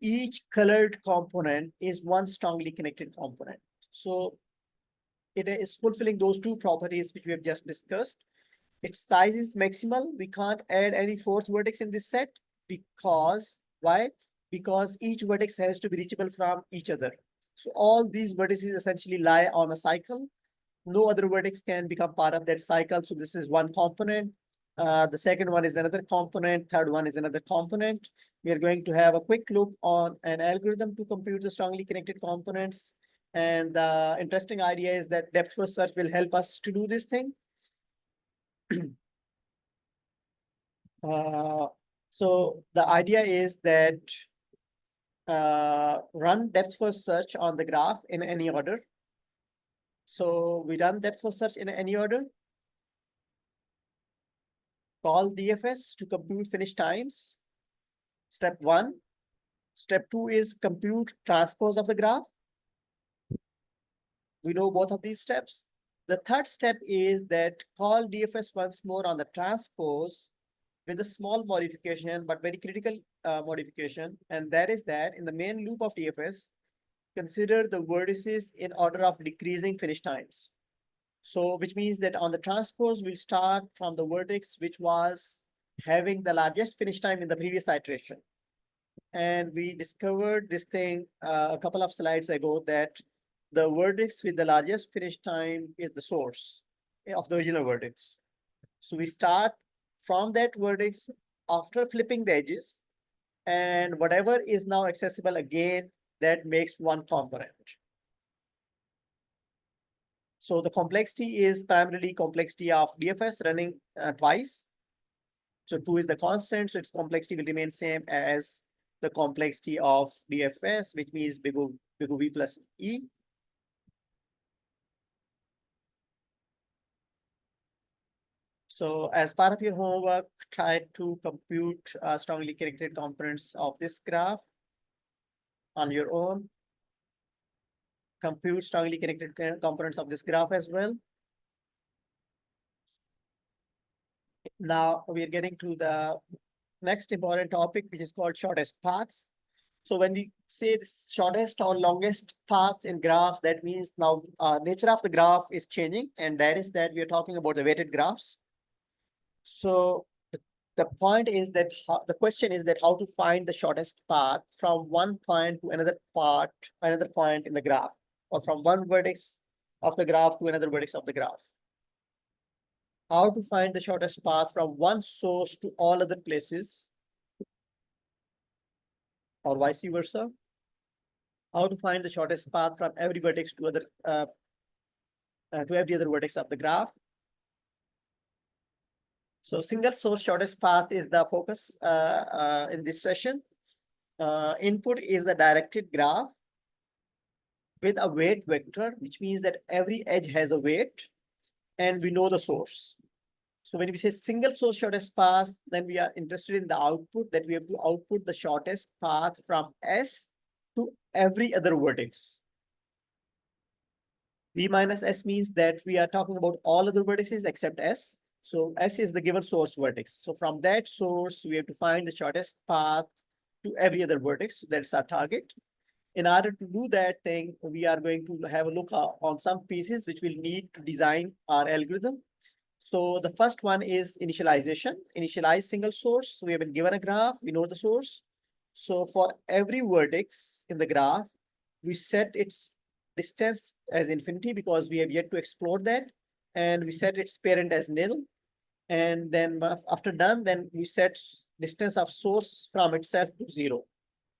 each colored component is one strongly connected component. So it is fulfilling those 2 properties which we have just discussed. Its size is maximal. We can't add any 4th vertex in this set because, why? Because each vertex has to be reachable from each other. So all these vertices essentially lie on a cycle. No other vertex can become part of that cycle. So this is one component. The second one is another component. Third one is another component. We are going to have a quick look on an algorithm to compute the strongly connected components. And the interesting idea is that depth first search will help us to do this thing. So the idea is that run depth first search on the graph in any order. So we run depth first search in any order. Call DFS to compute finish times. Step 1. Step 2 is compute transpose of the graph. We know both of these steps. The third step is that call DFS once more on the transpose with a small modification, but very critical modification. And that is that in the main loop of DFS, consider the vertices in order of decreasing finish times. So which means that on the transpose, we'll start from the vertex, which was having the largest finish time in the previous iteration. And we discovered this thing a couple of slides ago, that the vertex with the largest finish time is the source of the original vertex. So we start from that vertex after flipping the edges, and whatever is now accessible again, that makes one component. So the complexity is primarily complexity of DFS running twice. So 2 is the constant, so its complexity will remain same as the complexity of DFS, which means big O V plus E. So as part of your homework, try to compute strongly connected components of this graph on your own. Compute strongly connected components of this graph as well. Now we are getting to the next important topic, which is called shortest paths. So when we say the shortest or longest paths in graphs, that means now nature of the graph is changing, and that is that we are talking about the weighted graphs. So the point is that the question is that how to find the shortest path from one point to another point in the graph, or from one vertex of the graph to another vertex of the graph. How to find the shortest path from one source to all other places, or vice versa. How to find the shortest path from every vertex to every other vertex of the graph. So single source shortest path is the focus in this session. Input is a directed graph with a weight vector, which means that every edge has a weight, and we know the source. So when we say single source shortest path, then we are interested in the output, that we have to output the shortest path from S to every other vertex. V minus S means that we are talking about all other vertices except S. So S is the given source vertex. So from that source, we have to find the shortest path to every other vertex. So that's our target. In order to do that thing, we are going to have a look on some pieces which we'll need to design our algorithm. So the first one is initialization. Initialize single source. So we have been given a graph, we know the source. So for every vertex in the graph, we set its distance as infinity because we have yet to explore that. And we set its parent as nil. And then after done, then we set distance of source from itself to 0.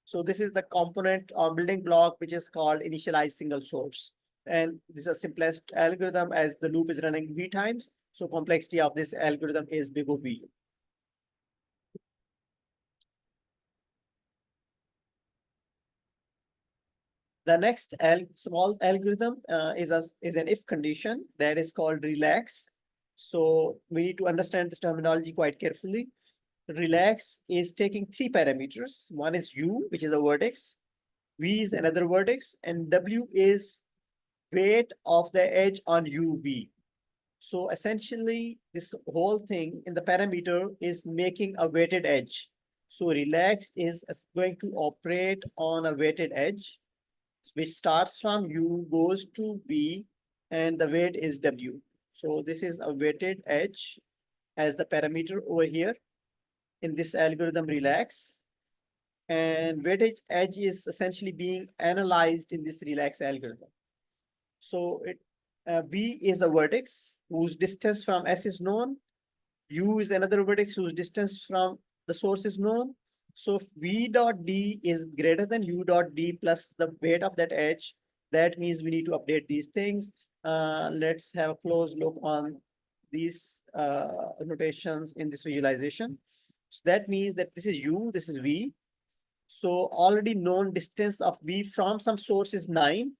So this is the component or building block, which is called initialize single source. And this is the simplest algorithm as the loop is running V times. So complexity of this algorithm is big O V. The next small algorithm is an if condition that is called relax. So we need to understand this terminology quite carefully. Relax is taking 3 parameters. One is U, which is a vertex. V is another vertex, and W is weight of the edge on UV. So essentially, this whole thing in the parameter is making a weighted edge. So relaxed is going to operate on a weighted edge, which starts from U, goes to V, and the weight is W. So this is a weighted edge as the parameter over here in this algorithm relax. And weighted edge is essentially being analyzed in this relax algorithm. So V is a vertex whose distance from S is known. U is another vertex whose distance from the source is known. So if V dot D is greater than U dot D plus the weight of that edge, That means we need to update these things. Let's have a close look on these notations in this visualization. So that means that this is u, this is v. So already known distance of v from some source is 9.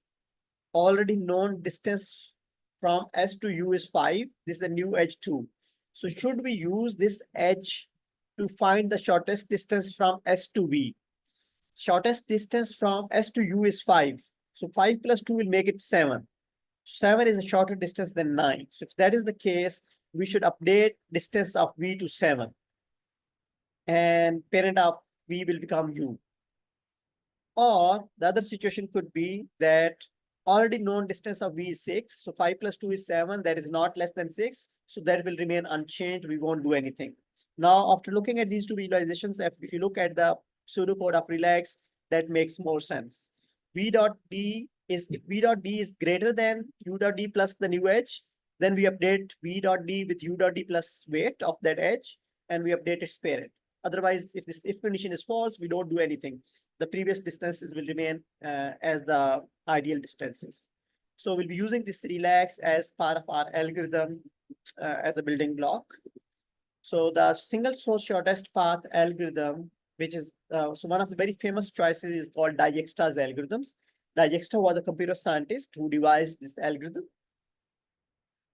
Already known distance from S to U is 5. This is a new edge 2. So should we use this edge to find the shortest distance from S to V? Shortest distance from S to U is 5. So 5 plus 2 will make it 7. 7 is a shorter distance than 9. So if that is the case, we should update distance of V to 7. And parent of V will become U. Or the other situation could be that already known distance of V is 6. So 5 plus 2 is 7. That is not less than 6. So that will remain unchanged. We won't do anything. Now, after looking at these two visualizations, if you look at the pseudocode of relax, that makes more sense. V dot D is, if V dot D is greater than U dot D plus the new edge, then we update V dot D with U dot D plus weight of that edge, and we update its parent. Otherwise, if this if condition is false, we don't do anything. The previous distances will remain as the ideal distances. So we'll be using this relax as part of our algorithm as a building block. So the single source shortest path algorithm, which is so one of the very famous choices is called Dijkstra's algorithms. Dijkstra was a computer scientist who devised this algorithm.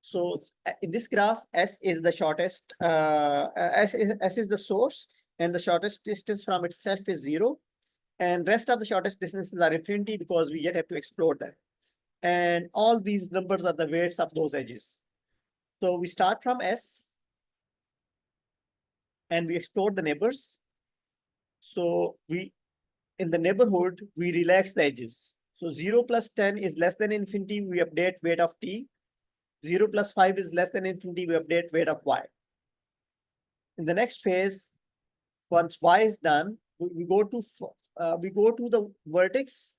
So in this graph, S is the shortest, S is the source, and the shortest distance from itself is 0. And rest of the shortest distances are infinity because we yet have to explore them. And all these numbers are the weights of those edges. So we start from S and we explore the neighbors. So in the neighborhood, we relax the edges. So 0 plus 10 is less than infinity, we update weight of t. 0 plus 5 is less than infinity, we update weight of y. In the next phase, once y is done, we go to the vertex,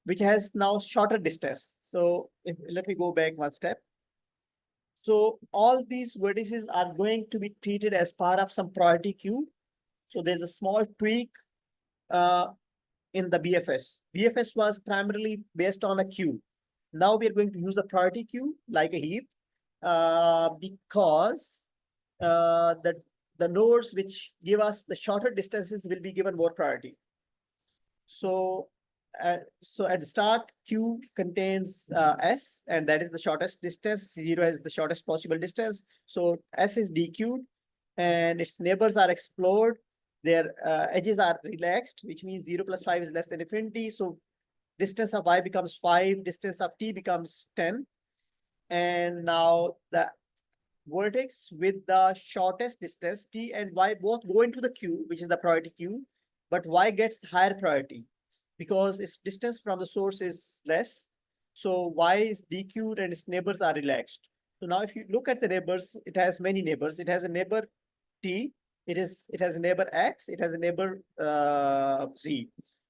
which has now shorter distance. So let me go back one step. So all these vertices are going to be treated as part of some priority queue. So there's a small tweak in the BFS. BFS was primarily based on a queue. Now we are going to use a priority queue like a heap because the nodes which give us the shorter distances will be given more priority. So at the start, Q contains S, and that is the shortest distance. 0 is the shortest possible distance. So S is dequeued, and its neighbors are explored. Their edges are relaxed, which means 0 plus 5 is less than infinity. So distance of Y becomes 5, distance of T becomes 10. And now the vertex with the shortest distance, T and Y both go into the queue, which is the priority queue, but Y gets higher priority because its distance from the source is less. So Y is dequeued and its neighbors are relaxed. So now if you look at the neighbors, it has many neighbors. It has a neighbor T, it has a neighbor X, it has a neighbor Z.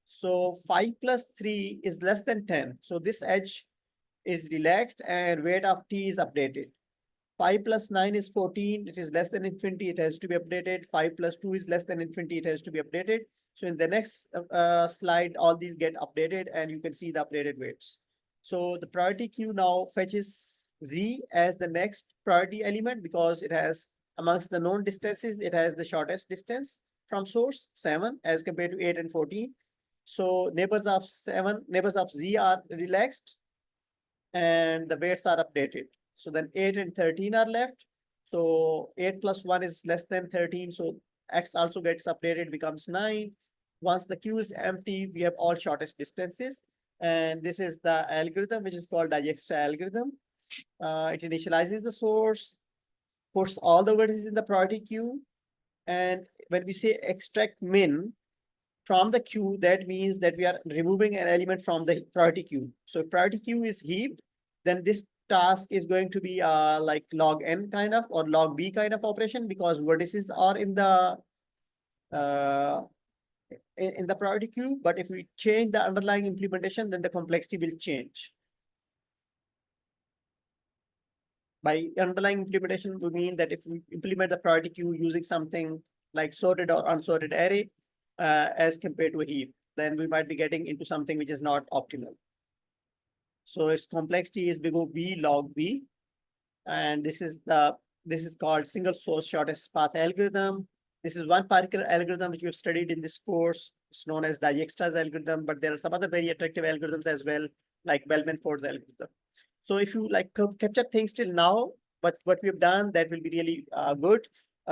So 5 plus 3 is less than 10. So this edge is relaxed and weight of T is updated. 5 plus 9 is 14. It is less than infinity. It has to be updated. 5 plus 2 is less than infinity. It has to be updated. So in the next slide, all these get updated and you can see the updated weights. So the priority queue now fetches Z as the next priority element because it has amongst the known distances, it has the shortest distance from source 7 as compared to 8 and 14. So neighbors of Z are relaxed and the weights are updated. So then 8 and 13 are left. So 8 plus 1 is less than 13. So X also gets updated, becomes 9. Once the queue is empty, we have all shortest distances. And this is the algorithm, which is called Dijkstra algorithm. It initializes the source, puts all the vertices in the priority queue. And when we say extract min from the queue, that means that we are removing an element from the priority queue. So if priority queue is heap, then this task is going to be like log n kind of or log b kind of operation because vertices are in the priority queue. But if we change the underlying implementation, then the complexity will change. By underlying implementation, we mean that if we implement the priority queue using something like sorted or unsorted array as compared to a heap, then we might be getting into something which is not optimal. So its complexity is big O V log V. And this is called single source shortest path algorithm. This is one particular algorithm which we have studied in this course. It's known as Dijkstra's algorithm, but there are some other very attractive algorithms as well, like Bellman-Ford's algorithm. So if you like capture things till now, but what we have done, that will be really good.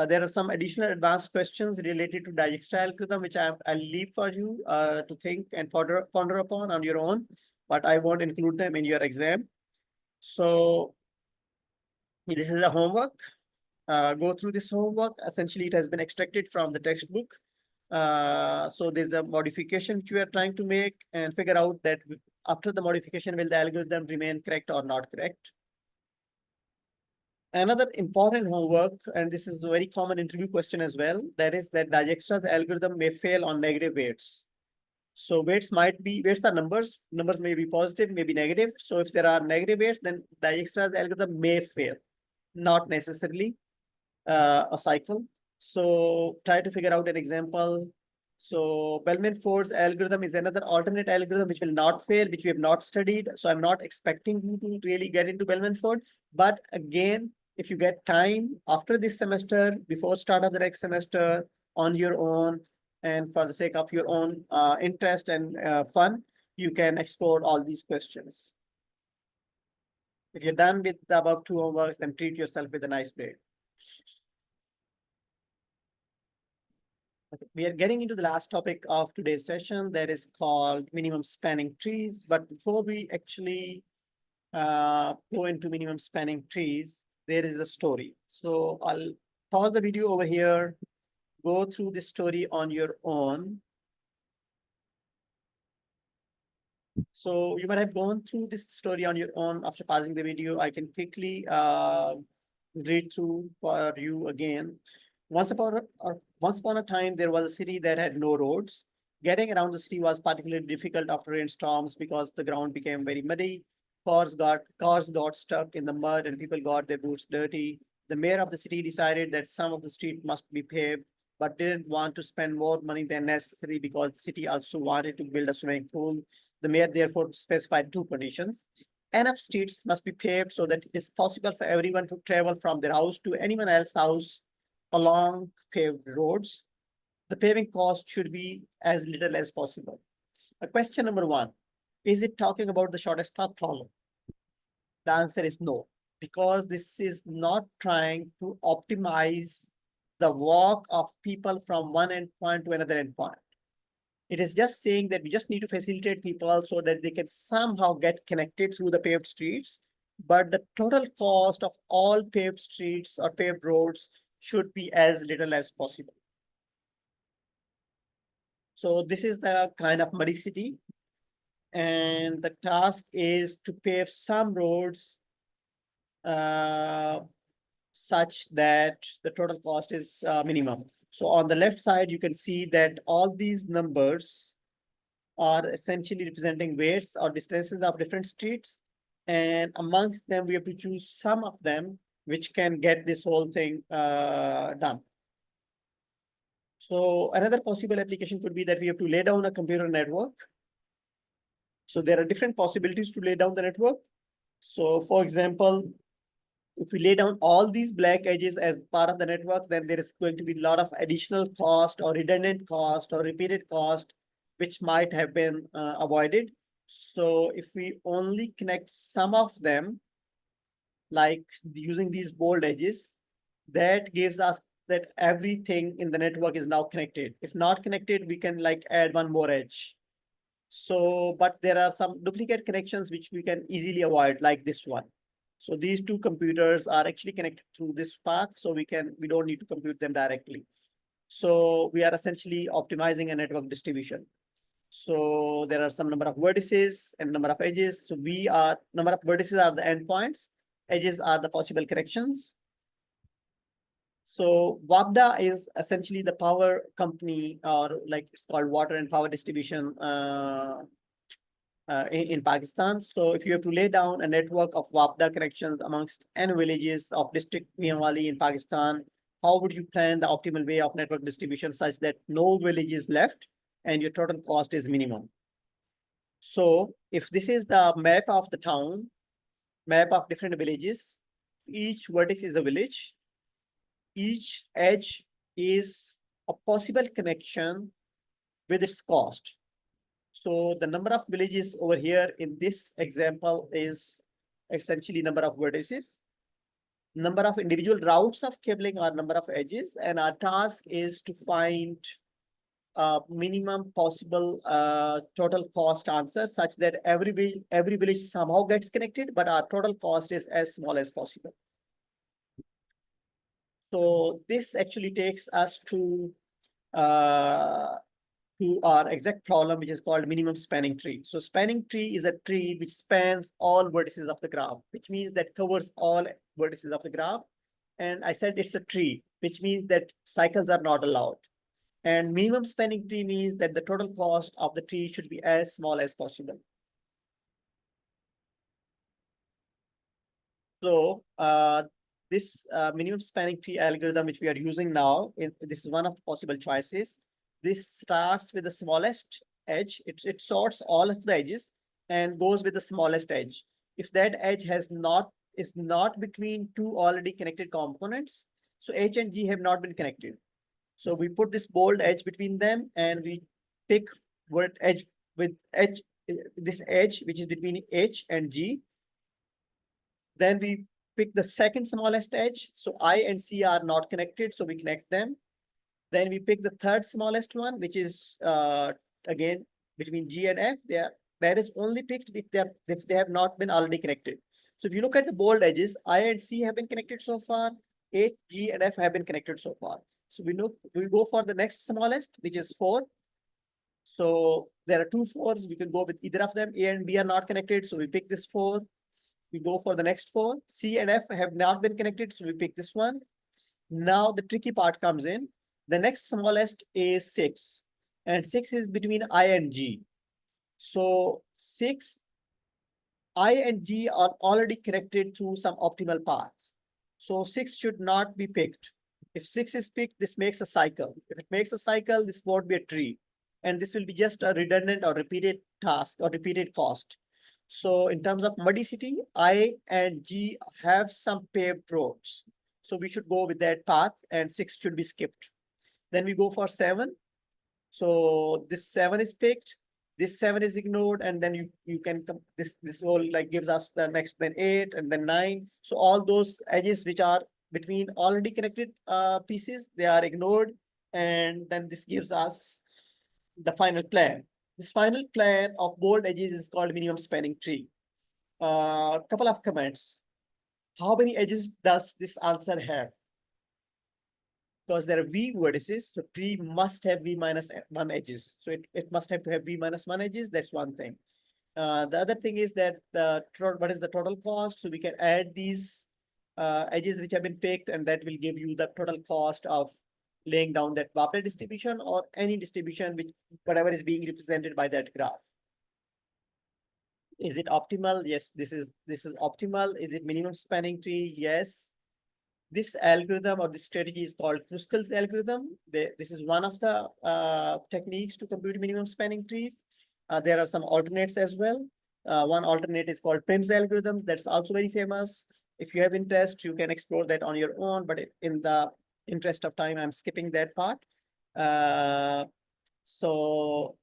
There are some additional advanced questions related to Dijkstra algorithm, which I'll leave for you to think and ponder upon on your own, but I won't include them in your exam. So this is a homework. Go through this homework. Essentially, it has been extracted from the textbook. So there's a modification which we are trying to make and figure out that after the modification, will the algorithm remain correct or not correct? Another important homework, and this is a very common interview question as well, that is that Dijkstra's algorithm may fail on negative weights. So weights are numbers. Numbers may be positive, may be negative. So if there are negative weights, then Dijkstra's algorithm may fail, not necessarily a cycle. So try to figure out an example. So Bellman-Ford's algorithm is another alternate algorithm which will not fail, which we have not studied. So I'm not expecting you to really get into Bellman-Ford. But again, if you get time after this semester, before start of the next semester, on your own, and for the sake of your own interest and fun, you can explore all these questions. If you're done with the above two homeworks, then treat yourself with a nice break. Okay, we are getting into the last topic of today's session, that is called minimum spanning trees. But before we actually go into minimum spanning trees, there is a story. So I'll pause the video over here, go through this story on your own. So you might have gone through this story on your own after pausing the video. I can quickly read through for you again. Once upon a time, there was a city that had no roads. Getting around the city was particularly difficult after rainstorms because the ground became very muddy. Cars got stuck in the mud and people got their boots dirty. The mayor of the city decided that some of the street must be paved, but didn't want to spend more money than necessary because the city also wanted to build a swimming pool. The mayor therefore specified two conditions. Enough streets must be paved so that it is possible for everyone to travel from their house to anyone else's house along paved roads. The paving cost should be as little as possible. Question number one, is it talking about the shortest path problem? The answer is no, because this is not trying to optimize the walk of people from one endpoint to another endpoint. It is just saying that we just need to facilitate people so that they can somehow get connected through the paved streets. But the total cost of all paved streets or paved roads should be as little as possible. So this is the kind of muddy city. And the task is to pave some roads such that the total cost is minimum. So on the left side, you can see that all these numbers are essentially representing weights or distances of different streets. And amongst them, we have to choose some of them which can get this whole thing done. So another possible application could be that we have to lay down a computer network. So there are different possibilities to lay down the network. So for example, if we lay down all these black edges as part of the network, then there is going to be a lot of additional cost or redundant cost or repeated cost, which might have been avoided. So if we only connect some of them, like using these bold edges, that gives us that everything in the network is now connected. If not connected, we can like add one more edge. So, but there are some duplicate connections which we can easily avoid, like this one. So these two computers are actually connected through this path, so we don't need to compute them directly. So we are essentially optimizing a network distribution. So there are some number of vertices and number of edges. So number of vertices are the endpoints, edges are the possible connections. So WAPDA is essentially the power company, or like it's called water and power distribution in Pakistan. So if you have to lay down a network of WAPDA connections amongst n villages of district Mianwali in Pakistan, how would you plan the optimal way of network distribution such that no village is left and your total cost is minimum? So if this is the map of the town, map of different villages, each vertex is a village, each edge is a possible connection with its cost. So the number of villages over here in this example is essentially number of vertices. Number of individual routes of cabling are number of edges, and our task is to find minimum possible total cost answer such that every village somehow gets connected, but our total cost is as small as possible. So this actually takes us uh, to our exact problem, which is called minimum spanning tree. So spanning tree is a tree which spans all vertices of the graph, which means that covers all vertices of the graph. And I said it's a tree, which means that cycles are not allowed. And minimum spanning tree means that the total cost of the tree should be as small as possible. So this minimum spanning tree algorithm, which we are using now, this is one of the possible choices. This starts with the smallest edge. It sorts all of the edges and goes with the smallest edge. If that edge is not between two already connected components, so H and G have not been connected. So we put this bold edge between them and we pick word edge with edge, this edge, which is between H and G. Then we pick the second smallest edge. So I and C are not connected, so we connect them. Then we pick the third smallest one, which is again between G and F. That is only picked if they have not been already connected. So if you look at the bold edges, I and C have been connected so far. H, G, and F have been connected so far. So we go for the next smallest, which is 4. So there are two 4s. We can go with either of them. A and B are not connected, so we pick this 4. We go for the next 4. C and F have not been connected, so we pick this one. Now the tricky part comes in. The next smallest is 6, and 6 is between I and G. So 6, I and G are already connected through some optimal paths. So 6 should not be picked. If 6 is picked, this makes a cycle. If it makes a cycle, this won't be a tree. And this will be just a redundant or repeated task or repeated cost. So in terms of modicity, I and G have some paved roads. So we should go with that path and 6 should be skipped. Then we go for 7. So this 7 is picked, this 7 is ignored, and then you can come this whole like gives us the next, then 8 and then 9. So all those edges which are between already connected pieces, they are ignored, and then this gives us the final plan. This final plan of bold edges is called minimum spanning tree. Couple of comments. How many edges does this answer have? Because there are V vertices, so tree must have V minus 1 edges. So it must have to have V minus 1 edges. That's one thing. The other thing is that what is the total cost? So we can add these edges which have been picked, and that will give you the total cost of laying down that Wapner distribution or any distribution which whatever is being represented by that graph. Is it optimal? Yes, this is optimal. Is it minimum spanning tree? Yes. This algorithm or this strategy is called Kruskal's algorithm. This is one of the techniques to compute minimum spanning trees. There are some alternates as well. One alternate is called Prim's algorithms. That's also very famous. If you have interest, you can explore that on your own, but in the interest of time, I'm skipping that part. So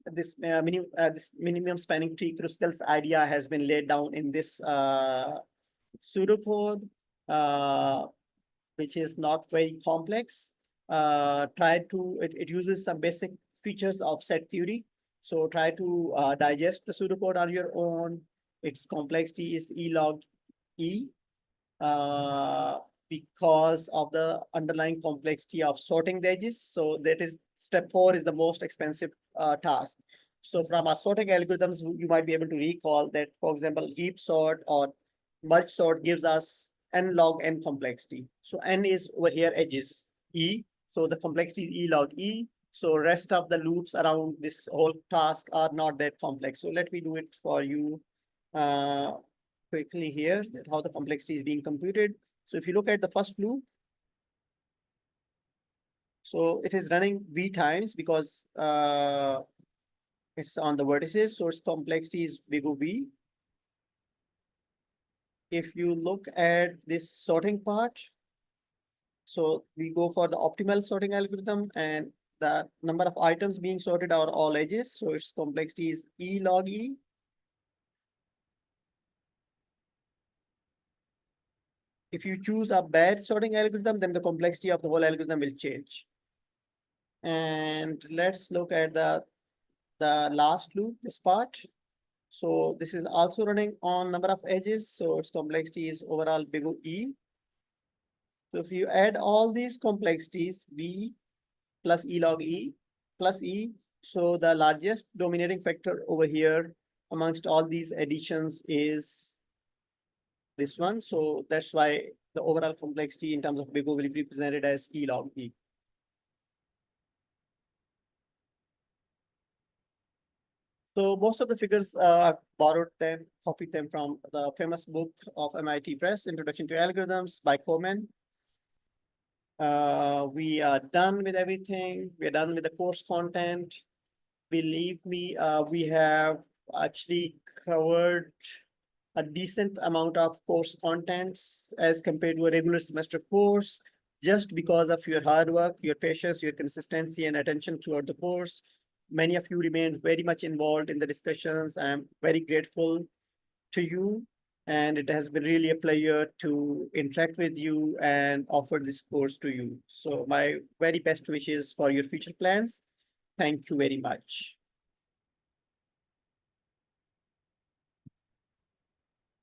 this minimum spanning tree Kruskal's idea has been laid down in this pseudocode, which is not very complex. It uses some basic features of set theory. So try to digest the pseudocode on your own. Its complexity is E log E because of the underlying complexity of sorting the edges. So that is step 4 is the most expensive task. So from our sorting algorithms, you might be able to recall that, for example, heap sort or merge sort gives us n log n complexity. So n is over here edges E. So the complexity is E log E. So rest of the loops around this whole task are not that complex. So let me do it for you quickly here, that how the complexity is being computed. So if you look at the first loop, so it is running V times because It's on the vertices, so its complexity is big O V. If you look at this sorting part, so we go for the optimal sorting algorithm, and the number of items being sorted are all edges. So its complexity is E log E. If you choose a bad sorting algorithm, then the complexity of the whole algorithm will change. And let's look at the last loop, this part. So this is also running on number of edges. So its complexity is overall big O E. So if you add all these complexities, V plus E log E plus E, so the largest dominating factor over here amongst all these additions is this one. So that's why the overall complexity in terms of big O will be represented as E log E. So most of the figures I've borrowed them, copied them from the famous book of MIT Press, Introduction to Algorithms by Coleman. We are done with everything. We're done with the course content. Believe me, we have actually covered a decent amount of course contents as compared to a regular semester course, just because of your hard work, your patience, your consistency, and attention throughout the course. Many of you remained very much involved in the discussions. I'm very grateful to you, and it has been really a pleasure to interact with you and offer this course to you. So my very best wishes for your future plans. Thank you very much.